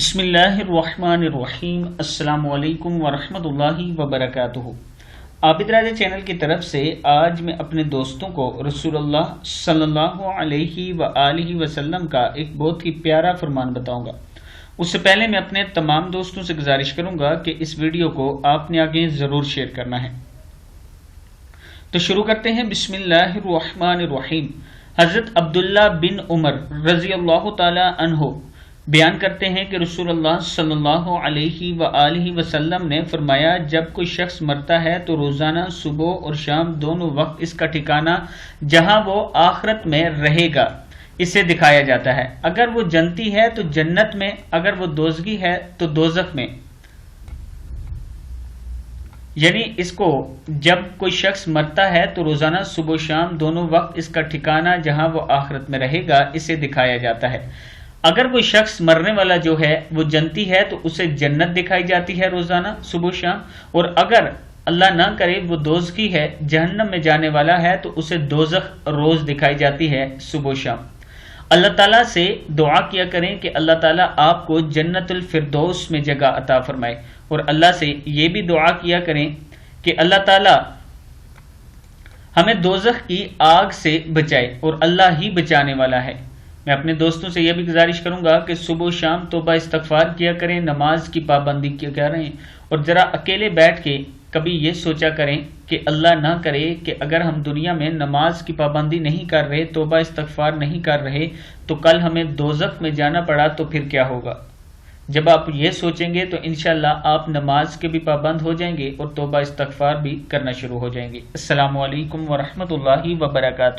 بسم اللہ الرحمن الرحیم۔ السلام علیکم ورحمۃ اللہ وبرکاتہ۔ عابد راجہ چینل کی طرف سے آج میں اپنے دوستوں کو رسول اللہ صلی اللہ علیہ وآلہ وسلم کا ایک بہت ہی پیارا فرمان بتاؤں گا۔ اس سے پہلے میں اپنے تمام دوستوں سے گزارش کروں گا کہ اس ویڈیو کو آپ نے آگے ضرور شیئر کرنا ہے۔ تو شروع کرتے ہیں۔ بسم اللہ الرحمن الرحیم۔ حضرت عبداللہ بن عمر رضی اللہ تعالی عنہ بیان کرتے ہیں کہ رسول اللہ صلی اللہ علیہ وآلہ وسلم نے فرمایا، جب کوئی شخص مرتا ہے تو روزانہ صبح اور شام دونوں وقت اس کا ٹھکانہ جہاں وہ آخرت میں رہے گا اسے دکھایا جاتا ہے۔ اگر وہ جنتی ہے تو جنت میں، اگر وہ دوزخی ہے تو دوزخ میں۔ یعنی اس کو جب کوئی شخص مرتا ہے تو روزانہ صبح و شام دونوں وقت اس کا ٹھکانہ جہاں وہ آخرت میں رہے گا اسے دکھایا جاتا ہے۔ اگر کوئی شخص مرنے والا جو ہے وہ جنتی ہے تو اسے جنت دکھائی جاتی ہے روزانہ صبح و شام، اور اگر اللہ نہ کرے وہ دوزخی ہے، جہنم میں جانے والا ہے، تو اسے دوزخ روز دکھائی جاتی ہے صبح و شام۔ اللہ تعالیٰ سے دعا کیا کریں کہ اللہ تعالیٰ آپ کو جنت الفردوس میں جگہ عطا فرمائے، اور اللہ سے یہ بھی دعا کیا کریں کہ اللہ تعالیٰ ہمیں دوزخ کی آگ سے بچائے، اور اللہ ہی بچانے والا ہے۔ میں اپنے دوستوں سے یہ بھی گزارش کروں گا کہ صبح و شام توبہ استغفار کیا کریں، نماز کی پابندی کیا کریں، اور ذرا اکیلے بیٹھ کے کبھی یہ سوچا کریں کہ اللہ نہ کرے کہ اگر ہم دنیا میں نماز کی پابندی نہیں کر رہے، توبہ استغفار نہیں کر رہے، تو کل ہمیں دوزخ میں جانا پڑا تو پھر کیا ہوگا۔ جب آپ یہ سوچیں گے تو انشاءاللہ آپ نماز کے بھی پابند ہو جائیں گے اور توبہ استغفار بھی کرنا شروع ہو جائیں گے۔ السلام علیکم ورحمۃ اللہ وبرکاتہ۔